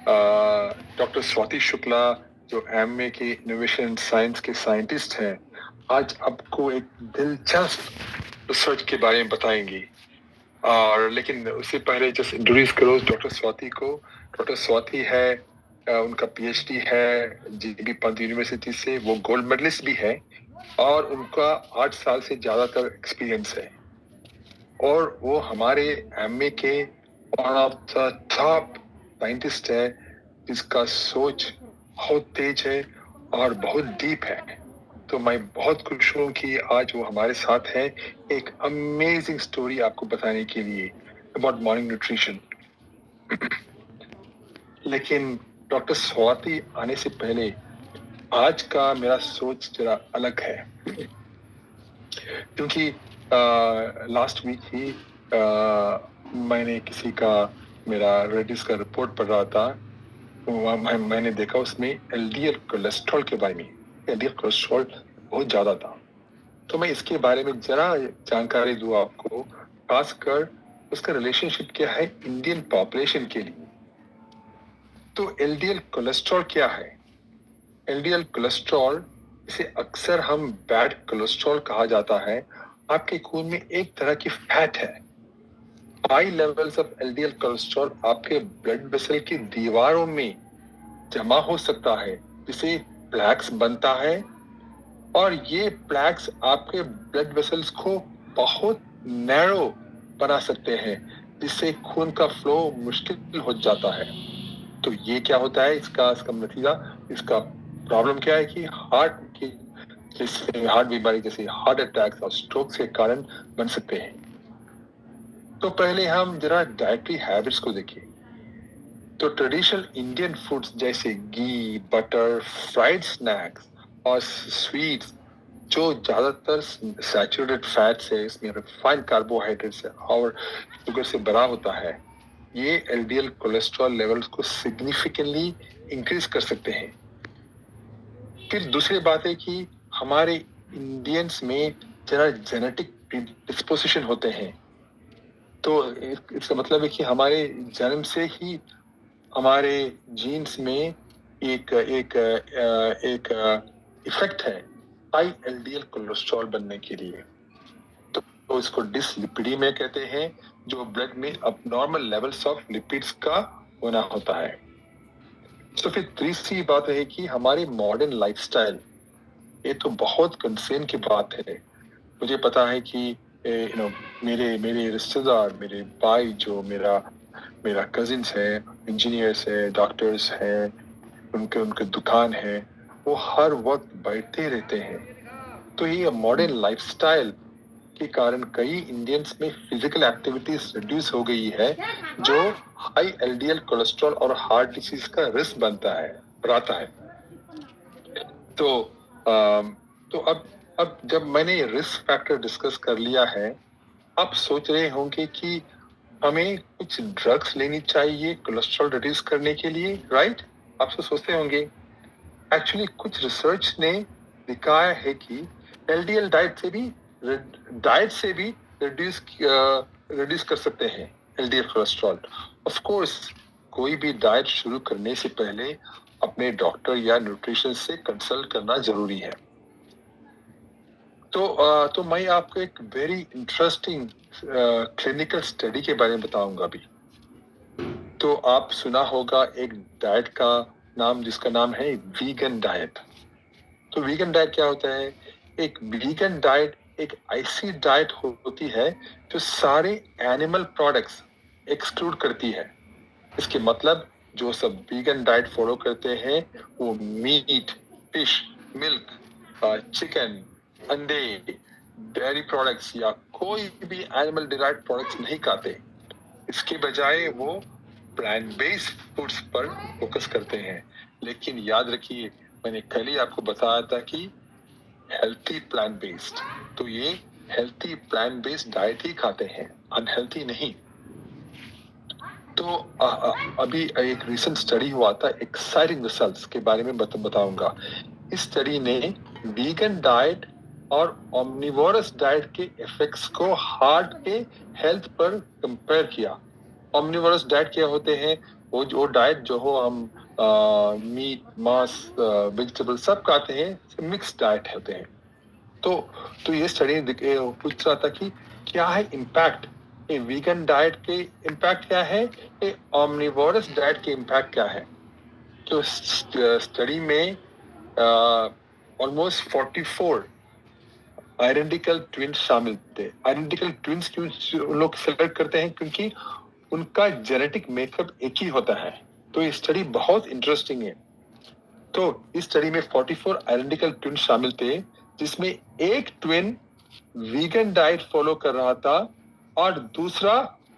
Doctor Swati Shukla जो MA के innovation science के साइंटिस्ट हैं, आज आपको एक दिलचस्प रिसर्च के बारे में बताएंगी। और लेकिन उससे पहले जस्ट इंट्रोड्यूस करो डॉक्टर स्वाति को। डॉक्टर स्वाति है, उनका पीएचडी है जीबी पंत यूनिवर्सिटी से, वो गोल्ड मेडलिस्ट भी है और उनका 8 साल से ज्यादातर एक्सपीरियंस है और वो हमारे एमए के one of the top scientist है जिसका सोच बहुत तेज है और बहुत डीप है। तो मैं बहुत खुश हूँ कि आज वो हमारे साथ है एक अमेजिंग स्टोरी आपको बताने के लिए अबाउट मॉर्निंग न्यूट्रिशन। लेकिन डॉक्टर स्वाति आने से पहले आज का मेरा सोच जरा अलग है, क्योंकि लास्ट वीक ही मैंने किसी का मेरा रेडिस का रिपोर्ट पढ़ रहा था, मैंने देखा उसमें एलडीएल कोलेस्ट्रॉल के बारे में, एलडीएल कोलेस्ट्रॉल बहुत ज्यादा था। तो मैं इसके बारे में जरा जानकारी दूं आपको, खासकर उसका रिलेशनशिप क्या है इंडियन पॉपुलेशन के लिए। तो एलडीएल कोलेस्ट्रॉल क्या है? एलडीएल कोलेस्ट्रॉल, इसे अक्सर हम बैड कोलेस्ट्रॉल कहा जाता है, आपके खून में एक तरह की फैट है। High levels of LDL cholesterol आपके ब्लड वेसल की दीवारों में जमा हो सकता है, जिसे प्लैक्स बनता है और ये प्लैक्स आपके ब्लड वेसल्स को बहुत नैरो बना सकते हैं, जिससे खून का फ्लो मुश्किल हो जाता है। तो ये क्या होता है, इसका नतीजा, इसका प्रॉब्लम क्या है कि हार्ट बीमारी जैसे हार्ट अटैक और स्ट्रोक के कारण बन सकते हैं। तो पहले हम जरा डाइटरी हैबिट्स को देखें। तो ट्रेडिशनल इंडियन फूड्स जैसे घी, बटर, फ्राइड स्नैक्स और स्वीट्स जो ज्यादातर सैचुरेटेड फैट्स है, इसमें रिफाइंड कार्बोहाइड्रेट्स है और शुगर से भरा होता है, ये एलडीएल कोलेस्ट्रॉल लेवल्स को सिग्निफिकेंटली इंक्रीज कर सकते हैं। फिर दूसरी बात है कि हमारे इंडियंस में जरा जेनेटिक डिस्पोजिशन होते हैं। तो इसका मतलब है कि हमारे जन्म से ही हमारे जीन्स में एक एक एक इफेक्ट है हाई एलडीएल कोलेस्ट्रॉल बनने के लिए। तो इसको डिसलिपिडीमिया कहते हैं, जो ब्लड में अबनॉर्मल लेवल्स ऑफ लिपिड्स का होना होता है। तो फिर तीसरी बात है कि हमारी मॉडर्न लाइफस्टाइल, ये तो बहुत कंसर्न की बात है। मुझे पता है कि मेरे रिश्तेदार, मेरे भाई, जो मेरा कजिन्स है, इंजीनियर्स है, डॉक्टर्स हैं, उनके दुकान है, वो हर वक्त बैठते रहते हैं। तो ये मॉडर्न लाइफस्टाइल के कारण कई इंडियंस में फिजिकल एक्टिविटीज रिड्यूस हो गई है, जो हाई एलडीएल कोलेस्ट्रॉल और हार्ट डिसीज का रिस्क बढ़ाता है। तो तो अब जब मैंने रिस्क फैक्टर डिस्कस कर लिया है, आप सोच रहे होंगे कि हमें कुछ ड्रग्स लेनी चाहिए कोलेस्ट्रॉल रिड्यूस करने के लिए, राइट? आप तो सोचते होंगे। एक्चुअली कुछ रिसर्च ने दिखाया है कि एलडीएल डाइट से भी रिड्यूस कर सकते हैं एलडीएल कोलेस्ट्रॉल। ऑफ कोर्स कोई भी डाइट शुरू करने से पहले अपने डॉक्टर या न्यूट्रिशन से कंसल्ट करना जरूरी है। तो मैं आपको एक वेरी इंटरेस्टिंग क्लिनिकल स्टडी के बारे में बताऊंगा अभी। तो आप सुना होगा एक डाइट का नाम, जिसका नाम है वीगन डाइट। तो वीगन डाइट क्या होता है? एक वीगन डाइट एक ऐसी डाइट होती है जो सारे एनिमल प्रोडक्ट्स एक्सक्लूड करती है। इसके मतलब जो सब वीगन डाइट फॉलो करते हैं वो मीट, फिश, मिल्क, चिकन, अंडे, डेयरी प्रोडक्ट्स या कोई भी एनिमल डिराइव्ड प्रोडक्ट्स नहीं खाते। इसके बजाय वो प्लांट बेस्ड फूड्स पर फोकस करते हैं। लेकिन याद रखिए, मैंने कल ही आपको बताया था कि हेल्थी प्लांट बेस्ड, तो ये हेल्थी प्लांट बेस्ड डाइट ही खाते हैं, अनहेल्थी नहीं। तो अभी एक रिसेंट स्टडी हुआ था, एक्साइटिंग रिजल्ट्स के बारे में बताऊंगा। इस स्टडी ने वीगन डाइट और ओमनिवोरस डाइट के इफेक्ट्स को हार्ट के हेल्थ पर कंपेयर किया। ओमनिवोरस डाइट क्या होते हैं? वो डाइट जो हो हम मीट मांस वेजिटेबल सब खाते हैं, मिक्स डाइट होते हैं। तो ये स्टडी पूछ रहा था कि क्या है इम्पैक्ट, ये वीगन डाइट के इम्पैक्ट क्या है, ये ऑमनिवोरस डाइट के इम्पैक्ट क्या है। तो स्टडी में ऑलमोस्ट 44 आइडेंटिकल ट्विंस शामिल थे। आइडेंटिकल ट्विंस क्यों उन लोग सेलेक्ट करते हैं, क्योंकि उनका जेनेटिक मेकअप एक ही होता है। तो ये स्टडी बहुत इंटरेस्टिंग है। तो इस स्टडी में 44 आइडेंटिकल ट्विन शामिल थे, जिसमें एक ट्विन वीगन डाइट फॉलो कर रहा था और दूसरा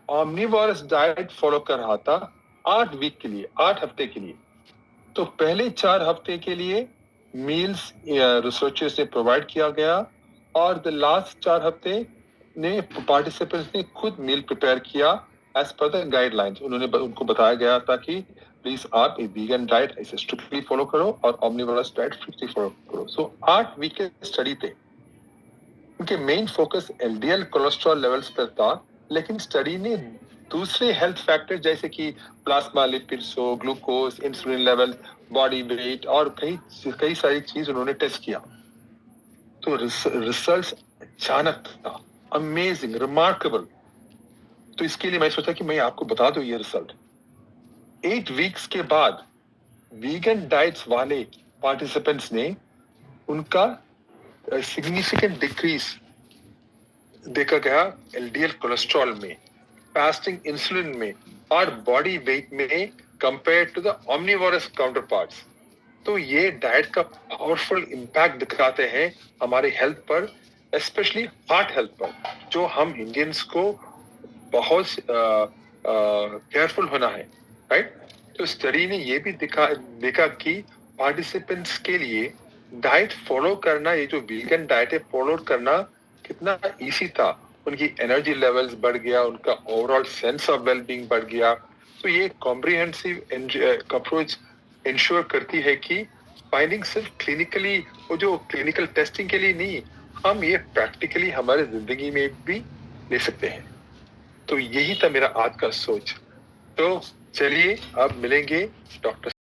ऑमनिवोरस डाइट फॉलो कर रहा था 8 वीक के लिए, 8 हफ्ते के लिए। तो पहले 4 हफ्ते के लिए मील्स रिसर्चर्स ने प्रोवाइड किया गया और द लास्ट 4 हफ्ते ने पार्टिसिपेंट्स ने खुद मील प्रिपेयर किया एज पर द गाइडलाइंस। उनको बताया गया था कि प्लीज आप एक वीगन डाइट ऐसे स्ट्रिक्टली फॉलो करो और ऑमनिवोरस डाइट स्ट्रिक्टली फॉलो करो। सो 8 वीक के स्टडी थे। उनके main focus LDL cholesterol levels पर था, लेकिन स्टडी ने दूसरे हेल्थ फैक्टर जैसे कि plasma lipids, glucose, insulin level, body weight और कई सारी चीज उन्होंने टेस्ट किया। तो रिजल्ट अचानक था, अमेजिंग, रिमार्केबल। तो इसके लिए मैं सोचा कि मैं आपको बता दूं ये रिजल्ट। 8 वीक्स के बाद वीगन डाइट्स वाले पार्टिसिपेंट्स ने उनका सिग्निफिकेंट डिक्रीज देखा गया एलडीएल कोलेस्ट्रॉल में, फास्टिंग इंसुलिन में और बॉडी वेट में कंपेयर टू द ऑमनिवोरस काउंटरपार्ट्स। तो ये डाइट का पावरफुल इम्पैक्ट दिखाते हैं हमारे हेल्थ पर, स्पेशली हार्ट हेल्थ पर, जो हम इंडियंस को बहुत केयरफुल होना है, राइट। तो स्टडी ने ये भी देखा कि पार्टिसिपेंट्स के लिए डाइट फॉलो करना, ये जो वीगन डाइट है फॉलो करना कितना इजी था। उनकी एनर्जी लेवल्स बढ़ गया, उनका ओवरऑल सेंस ऑफ वेलबींग बढ़ गया। तो ये कॉम्प्रिहेंसिव अप्रोच इंश्योर करती है कि फाइंडिंग सिर्फ क्लिनिकली, वो जो क्लिनिकल टेस्टिंग के लिए नहीं, हम ये प्रैक्टिकली हमारे जिंदगी में भी ले सकते हैं। तो यही था मेरा आज का सोच। तो चलिए अब मिलेंगे डॉक्टर